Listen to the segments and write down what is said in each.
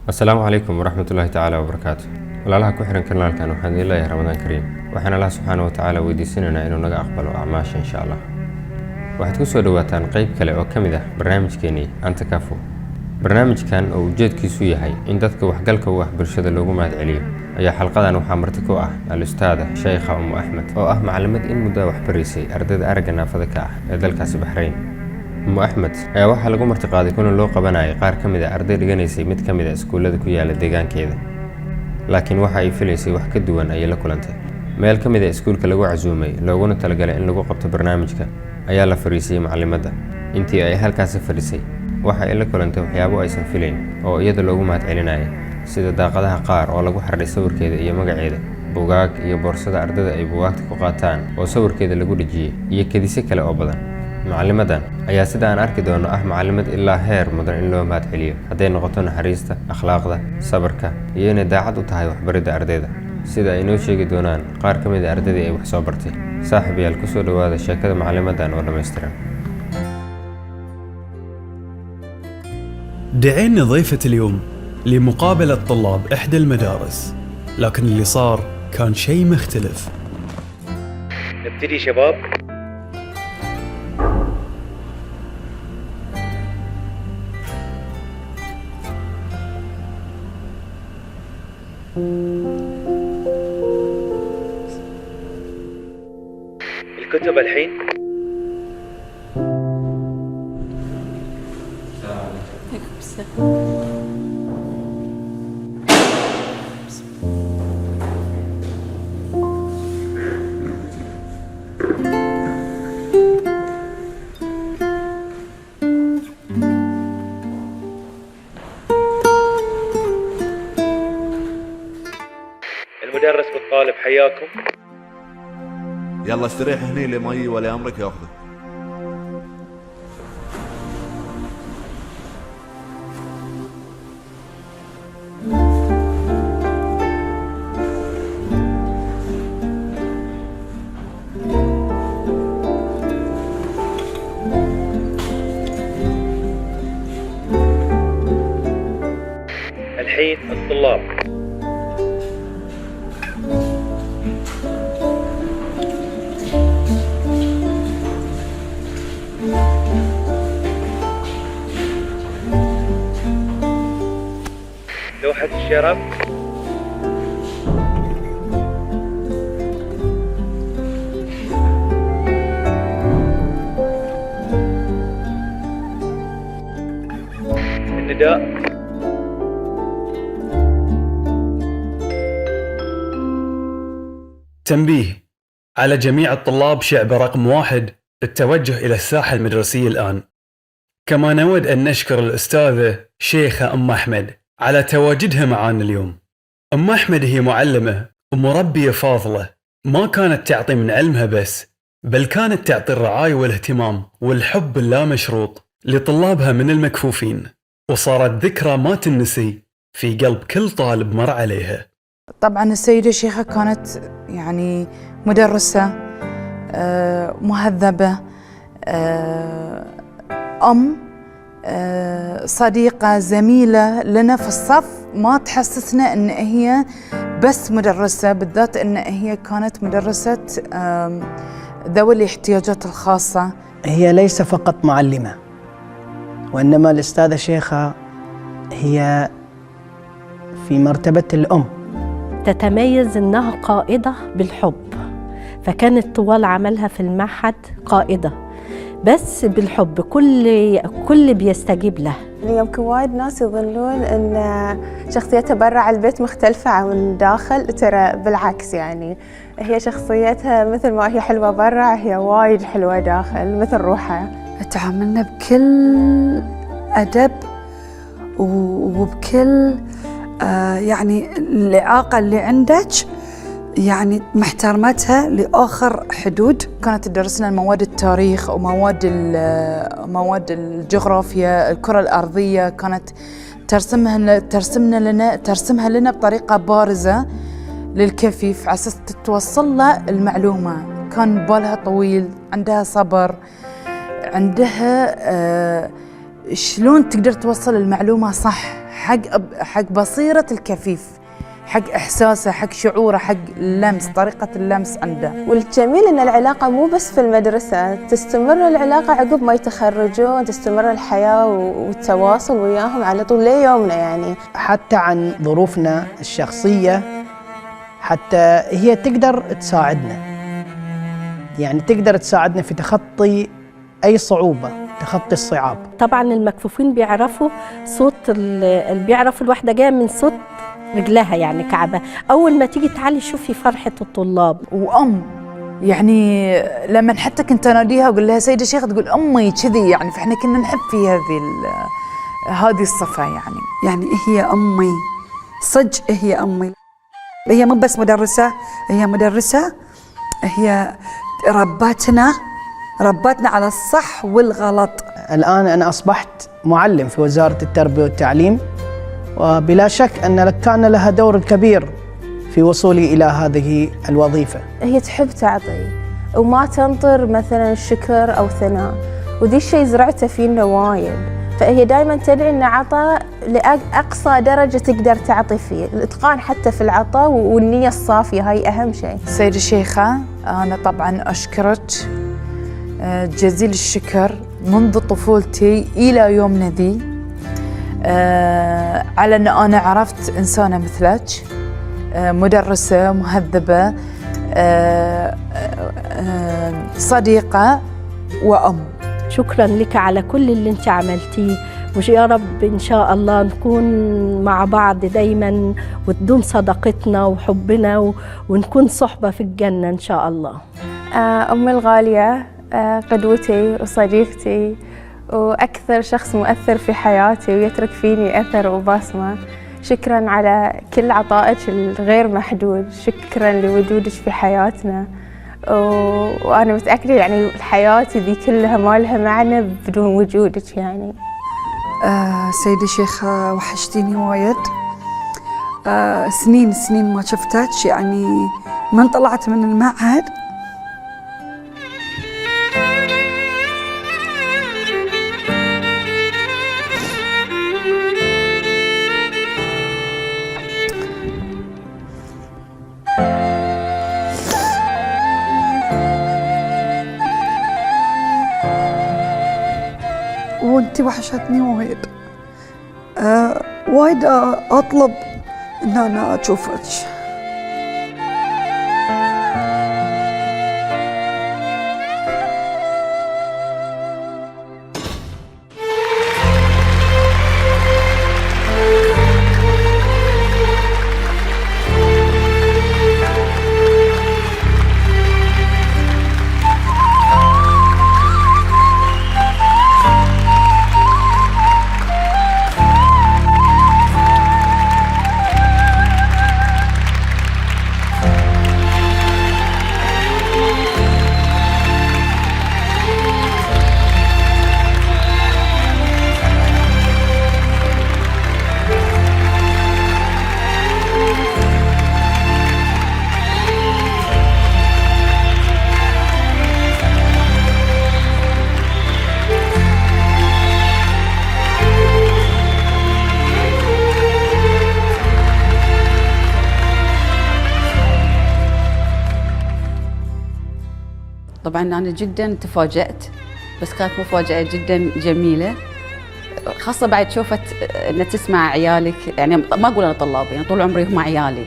السلام عليكم ورحمة الله تعالى وبركاته. walaalaha ku xiran kanaalkan waxaan idin leeyahay Ramadaan Kariim. waxaan Allah subxaanahu wa ta'ala weydiisanaynaa inuu naga aqbalo acmaasha insha Allah. waxaad ku soo dhawaataan qayb kale oo ka mid ah barnaamijkeennii Anta Kafo. barnaamijkan oo ujeedkiisu yahay in dadka waxgalka u ah bulshada loogu mahadceliyo ayaa xalqadan waxaa marti ku ah al-ustaada Sheekha Axmed oo ah macallimad in muddo wax barisay ardayda aragga naafada ka ah ee dalkaasi Bahrayn. Axmed ayaa waxaa lagu martiqaaday kulan loo qabanayay qaar ka mid ah arday dhiganaysay mid ka mid ah iskuulada ku yaala deegaankeeda. laakiin waxa ay filaysay wax ka duwan ayay la kulantay. meel ka mid ah iskuulka lagu casuumay looguna talagalay in lagu qabto barnaamijka ayaa la fariisay macallimadda. intii ay halkaas fadhisay waxa ay la kulantay waxyaabo aysan filayn oo iyada loogu mahadcelinayay, sida daaqadaha qaar oo lagu xardhay sawirkeeda iyo magaceeda, buugaag iyo boorsada ardayda ay buugaagta ku qaataan oo sawirkeeda lagu dhejiyay, iyo kedise kale oo badan. macallimadan ayaa sida aan arki doono ah macallimad ilaa heer mudan in loo mahadceliyo, hadday noqoto naxariista, akhlaaqda, sabarka iyo inay daacad u tahay waxbaridda ardayda, sida ay noo sheegi doonaan qaar ka mid ah ardaydii ay wax soo bartay. saaxiibayaal, ku soo dhawaada sheekada macallimadan oo dhammaystiran. دعينا ضيفة اليوم لمقابلة طلاب إحدى المدارس، لكن اللي صار كان شيء مختلف. نبتدي شباب. الكتب الحين. المدرس بالطالب، حياكم. يلا استريح هني لمي ولا امرك ياخذك. الحين الطلاب. لوحة الشرف. النداء. تنبيه على جميع الطلاب، شعب رقم 1 التوجه إلى الساحة المدرسية الآن. كما نود أن نشكر الأستاذة شيخة أحمد على تواجدها معنا اليوم. أحمد هي معلمة ومربية فاضلة، ما كانت تعطي من علمها بس، بل كانت تعطي الرعاية والاهتمام والحب اللامشروط لطلابها من المكفوفين، وصارت ذكرى ما تنسي في قلب كل طالب مر عليها. طبعا السيدة شيخة كانت يعني مدرسة مهذبة، صديقة، زميلة لنا في الصف، ما تحسسنا ان هي بس مدرسة، بالذات ان هي كانت مدرسة ذوي الاحتياجات الخاصة. هي ليس فقط معلمة، وإنما الأستاذة شيخة هي في مرتبة الأم. تتميز أنها قائدة بالحب، فكانت طوال عملها في المعهد قائدة بس بالحب، كل بيستجيب له. يمكن وايد ناس يظنون أن شخصيتها برا البيت مختلفة عن داخل، ترى بالعكس، يعني هي شخصيتها مثل ما هي حلوة برا هي وايد حلوة داخل، مثل روحها. تعاملنا بكل أدب وبكل يعني الإعاقة اللي عندك يعني محترمتها لآخر حدود. كانت تدرسنا مواد التاريخ ومواد الجغرافيا، الكرة الأرضية، كانت ترسمها لنا بطريقة بارزة للكفيف على أساس توصل له المعلومة. كان بالها طويل، عندها صبر، عندها شلون تقدر توصل المعلومة صح حق بصيرة الكفيف، حق إحساسه، حق شعوره، حق اللمس، طريقة اللمس عنده. والجميل إن العلاقة مو بس في المدرسة، تستمر العلاقة عقب ما يتخرجون، تستمر الحياة والتواصل وياهم على طول ليومنا يعني. حتى عن ظروفنا الشخصية، حتى هي تقدر تساعدنا، يعني تقدر تساعدنا في تخطي أي صعوبة، تخطي الصعاب. طبعا المكفوفين بيعرفوا صوت بيعرفوا الواحدة جاية من صوت رجلها يعني كعبة. أول ما تيجي تعالي شوفي فرحة الطلاب. وأم يعني لما حتى كنت أناديها وأقول لها سيدة شيخة تقول أمي كذي يعني، فإحنا كنا نحب في هذه الصفة يعني هي أمي صج، هي أمي. هي مو بس مدرسة، هي مدرسة، هي ربتنا على الصح والغلط. الآن أنا أصبحت معلم في وزارة التربية والتعليم، وبلا شك أن كان لها دور كبير في وصولي إلى هذه الوظيفة. هي تحب تعطي وما تنطر مثلا شكر أو ثناء، وذي الشيء زرعته فينا وايد. فهي دائما تدعي أن عطاء لأقصى درجة تقدر تعطي فيه، الإتقان حتى في العطاء والنية الصافية، هاي أهم شيء. سيدة شيخة أنا طبعا أشكرك جزيل الشكر منذ طفولتي إلى يومنا ذي، على أن أنا عرفت إنسانة مثلك، مدرسة مهذبة، صديقة وأم. شكرا لك على كل اللي انت عملتيه، ويا رب إن شاء الله نكون مع بعض دايما، وتدوم صداقتنا وحبنا، ونكون صحبة في الجنة إن شاء الله. أمي الغالية قدوتي وصديقتي وأكثر شخص مؤثر في حياتي ويترك فيني أثر وبصمة. شكراً على كل عطائك الغير محدود، شكراً لوجودك في حياتنا، وأنا متأكدة يعني حياتي ذي كلها ما لها معنى بدون وجودك يعني. سيدة شيخة وحشتيني وايد، سنين ما شفتك، يعني من طلعت من المعهد وانت وحشتني وايد. وايد اطلب ان انا اشوفك. طبعا أنا جدا تفاجأت، بس كانت مفاجأة جدا جميلة، خاصة بعد شوفت أن تسمع عيالك. يعني ما أقول أنا طلاب، يعني طول عمري هم عيالي،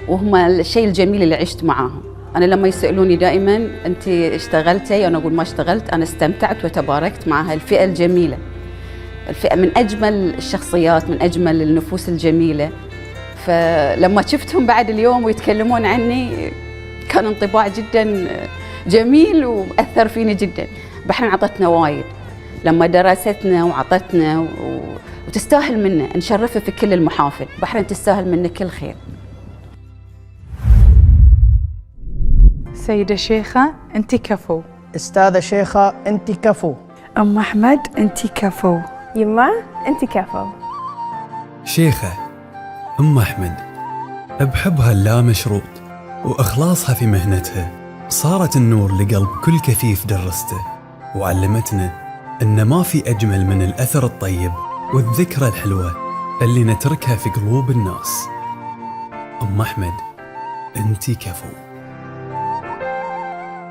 وهم الشيء الجميل اللي عشت معاهم. أنا لما يسألوني دائما أنت اشتغلتي، أنا أقول ما اشتغلت، أنا استمتعت وتباركت مع هالفئة الجميلة، الفئة من أجمل الشخصيات، من أجمل النفوس الجميلة. فلما شفتهم بعد اليوم ويتكلمون عني كان انطباع جدا جميل وأثر فيني جدا. بحرين عطتنا وايد لما درستنا وعطتنا وتستاهل منا، نشرفها في كل المحافل. بحرين تستاهل منا كل خير. سيدة شيخة أنت كفو. أستاذة شيخة أنت كفو. أم أحمد أنت كفو. يما أنت كفو. شيخة أم أحمد بحبها اللا مشروط وإخلاصها في مهنتها صارت النور لقلب كل كفيف درسته، وعلمتنا إن ما في أجمل من الأثر الطيب والذكرى الحلوة اللي نتركها في قلوب الناس. أم أحمد، أنتي كفو.